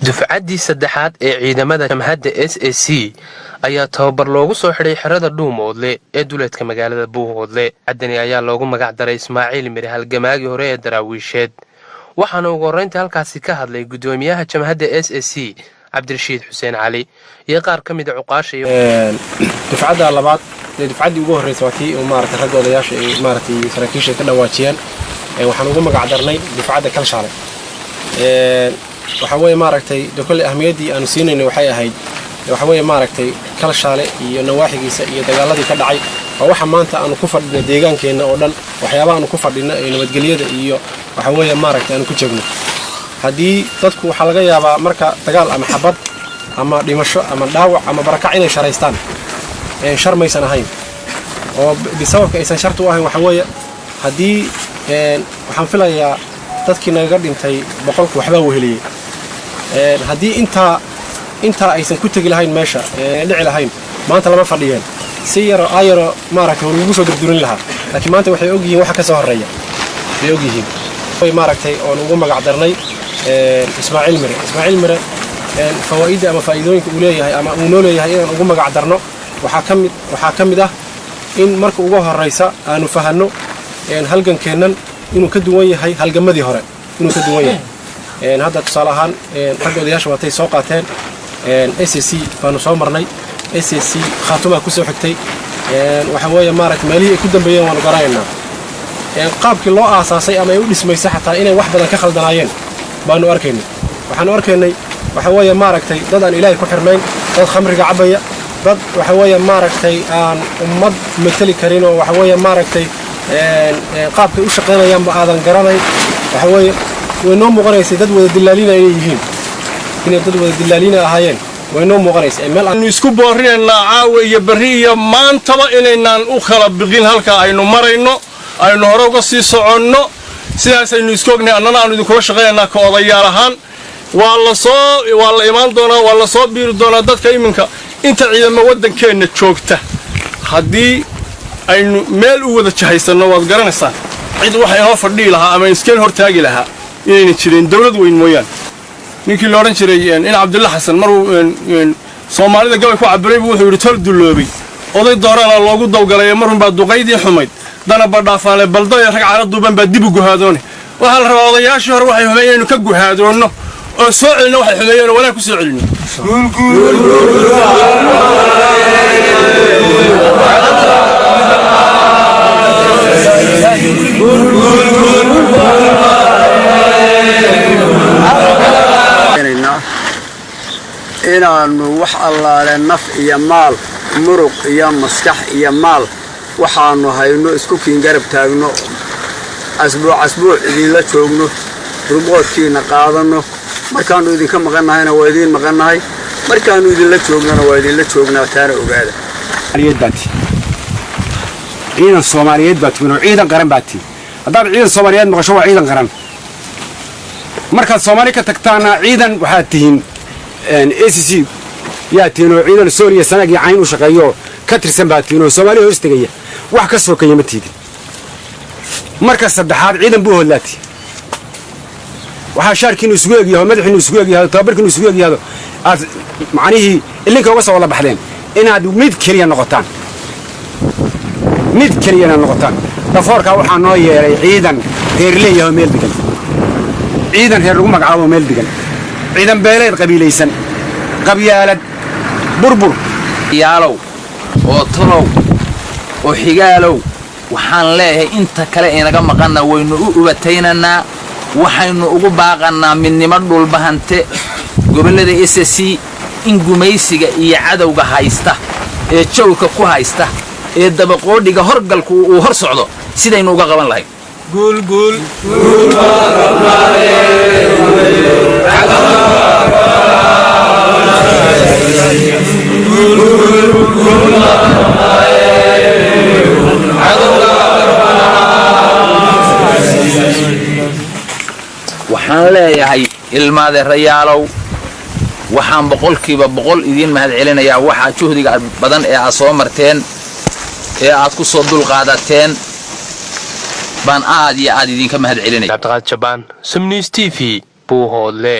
dufcaddii saddexaad ee ciidamada jamhadda SAC ayaa tababar loogu soo xidhay xerada Dhuumoodle ee duleedka magaalada Buuhoodle. Caddani ayaa loogu magac daray Ismaaciil Mire halgamaagii hore ee daraawiisheed. waxaana ugu horreyntii halkaasi ka hadlay gudoomiyaha jamhadda SAC Cabdirashiid Xuseen Cali iyo qaar ka mid ah cuqaasha dufcadda labaad dufcaddii ugu horreysay watii oo maaragtay rag odayaasha ay maaragtay saraakiisha ka dhawaajiyeen waxaan ugu magac darnay dufcadda Kalshaale. waxa weeye maaragtay dokolle ahmiyadii aanu siinayna waxay ahayd waxa weeye maaragtay Kalshaale iyo nawaaxigiisa iyo dagaaladii ka dhacay oo waxa maanta aanu ku fadhino deegaankeena oo dhan waxyaabaha aanu ku fadhino ee nabadgelyada iyo waxa weeye maaragtay aanu ku joogno haddii dadku waxa laga yaabaa marka dagaal ama xabad ama dhimasho ama dhaawac ama barakac inay sharaystaan sharmaysan ahayn oo bisababka aysan shartu u ahayn waxa weeye haddii waxaan filayaa dadkii naga dhintay boqolku waxba weheliyay haddii inta aysan ku tagi lahayn meesha dhici lahayn maanta lama fadhiyeen si yaro ayaro maaragtay ugu soo durdurin lahaa laakiin maanta waxay og yihiin waxa ka soo horeeya way og yihiin way maaragtay oo ugu magac darnay Ismaaciil Mire fawaa'ida ama faa'iidooyinka uu leeyahay ama uu noo leeyahay inaan ugu magac darno waxaa ka mid ah in marka ugu horeysa aanu fahanno halgankeennan inuu ka duwan yahay halgamadii hore inuu ka duwan yahay hadda tusaale ahaan rag odayaasha watay soo qaateen SAC baanu soo marnay SAC khaatuma ku soo xigtay waxa weeye maaragtay meelihii ay ku dambeeyeen waanu garanaynaa qaabkii loo aasaasay ama ay u dhismaysay xataa inay wax badan ka khaldanaayeen baanu arkaynay waxaanu arkaynay waxa weeye maaragtay dad aan ilaahay ku xirnayn dad khamriga cabaya dad waxa weeye maaragtay aan ummad matali karin oo waxa weeye maaragtay qaabkay u shaqeynayaanba aadan garanayn waxa weeye way noo muuqanaysay dad wada dilaaliina inay yihiin inay dad wada dilaaliina ahaayeen way noo muuqanaysay meel aan isku boorinaynaa caawa iyo berri iyo maantaba inaynaan u kala biqin halka aynu marayno aynu hore uga sii soconno sidaas aynu isku ognay annana aanu idinkula shaqeynaynaa ka odayaal ahaan waa la imaan doonaa waa la soo biiri doonaa dadka iminka inta ciidamo waddankeenna joogta haddii aynu meel u wada jahaysanno waad garanaysaan cid waxa inoo fadhii lahaa ama iskeen hortaagi lahaa inayna jirin dawlad weyn mooyaan ninkii la odhan jiray in Cabdulla Xasan maruu Soomaalida gabay ku cabiray wuxuu yidhi tol duloobay oday doorana loogu dawgalay marun baa duqaydii xumayd dana badhaafaanay baldo rag carab duuban baa dib u guhaadoonay waxa la rabaa odayaashii hore waxay xumeeyeen ka guhaadoonno oo soo celino waxay xumeeyeen walaal ku soo celino inaanu wax allaale naf iyo maal muruq iyo maskax iyo maal waxaanu hayno isku kiin garab taagno asbuuc idinla joogno rumoodkiina qaadano markaanu idinka maqannahayna waa idin maqannahay markaanu idinla joognana waa idinla joognaa taana ogaada ciidan Soomaaliyeed baad tihiin oo ciidan qaran baad tihiin haddaad ciidan Soomaaliyeed maqasho waa ciidan qaran markaad Soomaali ka tagtaana ciidan waxaad tihiin SAC yaa tihiin oo ciidan Soomaaliya sanadii cayn u shaqeeyo ka tirsan baad tihiin oo Soomaaliya hoos tagaya wax ka soo kayma tiidin marka saddexaad ciidan buu hoolaati waxa shaarkiinu isugu eegyahay madaxiinu isugu eegyahay tababarkiinu isugu eegyahay aad macnihii ilinka uga soo wada baxdeen inaad mid kaliya noqotaan dafoorka waxaa noo yeeray ciidan reer leeyahay meel degan ciidan reer lagu magacaabo meel degan ciidan beeleed qabiilaysan qabyaalad burbur yaalow oo tolow oo xigaalow waxaan leeyahay inta kale inaga maqana waynu u ubataynanaa waxaynu ugu baaqanaa midnimo dhulbahante gobolada SAC in gumaysiga iyo cadawga haysta ee jawlka ku haysta ee dabaqoodhiga horgalku uu hor socdo sidaynu uga qaban lahayn guul waxaan leeyahay ilmaade rayaalow waxaan boqolkiiba boqol idin mahad celinayaa waxa juhdiga badan ee aad soo marteen ee aad ku soo dul qaadateen baan aad iyo aad idinka mahad celinaya Cabdiqaadir Jabaan Sumnews TV Buuhoodle.